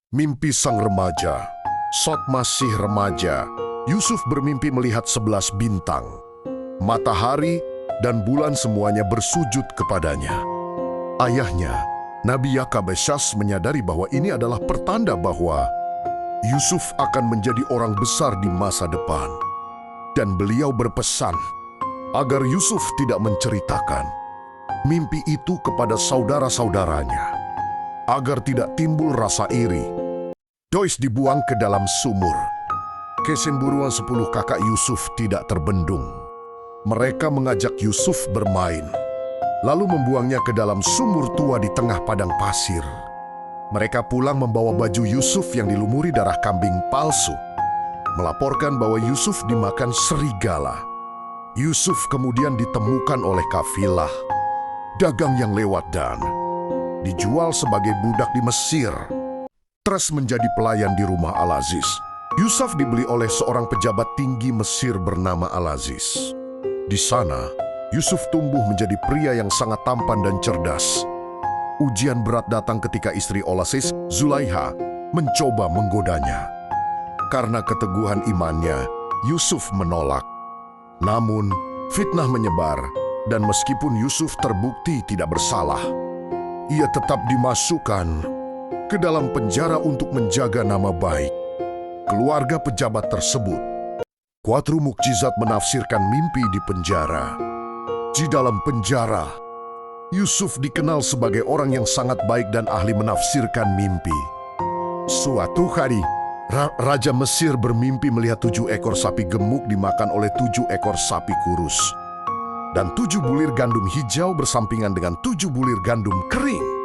Mimpi sang remaja. Saat masih remaja, Yusuf bermimpi melihat 11 bintang. Matahari dan bulan semuanya bersujud kepadanya. Ayahnya, Nabi Yakabeshas, menyadari bahwa ini adalah pertanda bahwa Yusuf akan menjadi orang besar di masa depan. Dan beliau berpesan agar Yusuf tidak menceritakan mimpi itu kepada saudara-saudaranya, agar tidak timbul rasa iri. Dois dibuang ke dalam sumur. Kesemburuan 10 kakak Yusuf tidak terbendung. Mereka mengajak Yusuf bermain, lalu membuangnya ke dalam sumur tua di tengah padang pasir. Mereka pulang membawa baju Yusuf yang dilumuri darah kambing palsu, melaporkan bahwa Yusuf dimakan serigala. Yusuf kemudian ditemukan oleh kafilah dagang yang lewat dan dijual sebagai budak di Mesir. Terus menjadi pelayan di rumah Al-Aziz. Yusuf dibeli oleh seorang pejabat tinggi Mesir bernama Al-Aziz. Di sana, Yusuf tumbuh menjadi pria yang sangat tampan dan cerdas. Ujian berat datang ketika istri Al-Aziz, Zulaiha, mencoba menggodanya. Karena keteguhan imannya, Yusuf menolak. Namun, fitnah menyebar, dan meskipun Yusuf terbukti tidak bersalah, ia tetap dimasukkan ke dalam penjara untuk menjaga nama baik keluarga pejabat tersebut. Quattro mukjizat menafsirkan mimpi di penjara. Di dalam penjara, Yusuf dikenal sebagai orang yang sangat baik dan ahli menafsirkan mimpi. Suatu hari, Raja Mesir bermimpi melihat 7 ekor sapi gemuk dimakan oleh 7 ekor sapi kurus. Dan 7 bulir gandum hijau bersampingan dengan 7 bulir gandum kering.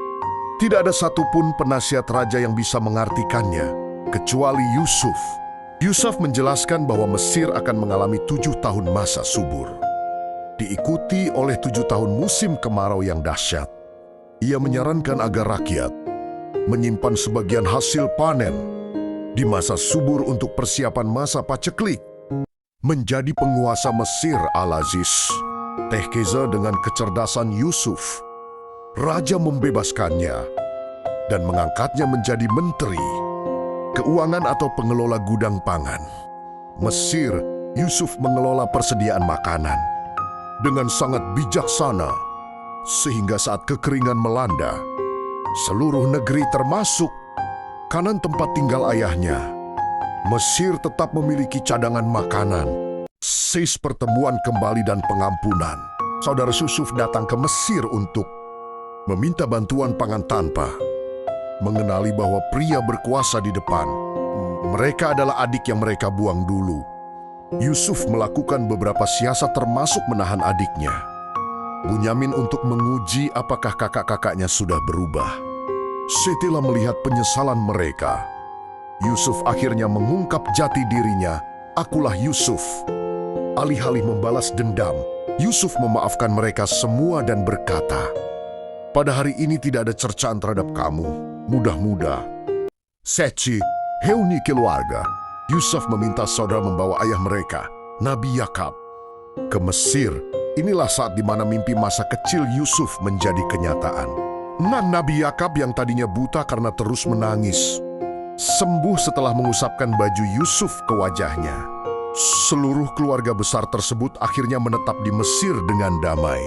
Tidak ada satupun penasihat raja yang bisa mengartikannya, kecuali Yusuf. Yusuf menjelaskan bahwa Mesir akan mengalami 7 tahun masa subur, diikuti oleh 7 tahun musim kemarau yang dahsyat. Ia menyarankan agar rakyat menyimpan sebagian hasil panen di masa subur untuk persiapan masa paceklik. Menjadi penguasa Mesir Al-Aziz, Tehkeza dengan kecerdasan Yusuf, raja membebaskannya dan mengangkatnya menjadi menteri keuangan atau pengelola gudang pangan. Mesir, Yusuf mengelola persediaan makanan dengan sangat bijaksana, sehingga saat kekeringan melanda, seluruh negeri termasuk kanan tempat tinggal ayahnya, Mesir tetap memiliki cadangan makanan. Sis pertemuan kembali dan pengampunan. Saudara Yusuf datang ke Mesir untuk meminta bantuan pangan tanpa mengenali bahwa pria berkuasa di depan mereka adalah adik yang mereka buang dulu. Yusuf melakukan beberapa siasat termasuk menahan adiknya, Bunyamin, untuk menguji apakah kakak-kakaknya sudah berubah. Setelah melihat penyesalan mereka, Yusuf akhirnya mengungkap jati dirinya, "Akulah Yusuf." Alih-alih membalas dendam, Yusuf memaafkan mereka semua dan berkata, "Pada hari ini tidak ada cercaan terhadap kamu, mudah-mudah." Seci, Heuni keluarga, Yusuf meminta saudara membawa ayah mereka, Nabi Yakab, ke Mesir. Inilah saat di mana mimpi masa kecil Yusuf menjadi kenyataan. Nabi Yakab yang tadinya buta karena terus menangis, sembuh setelah mengusapkan baju Yusuf ke wajahnya. Seluruh keluarga besar tersebut akhirnya menetap di Mesir dengan damai.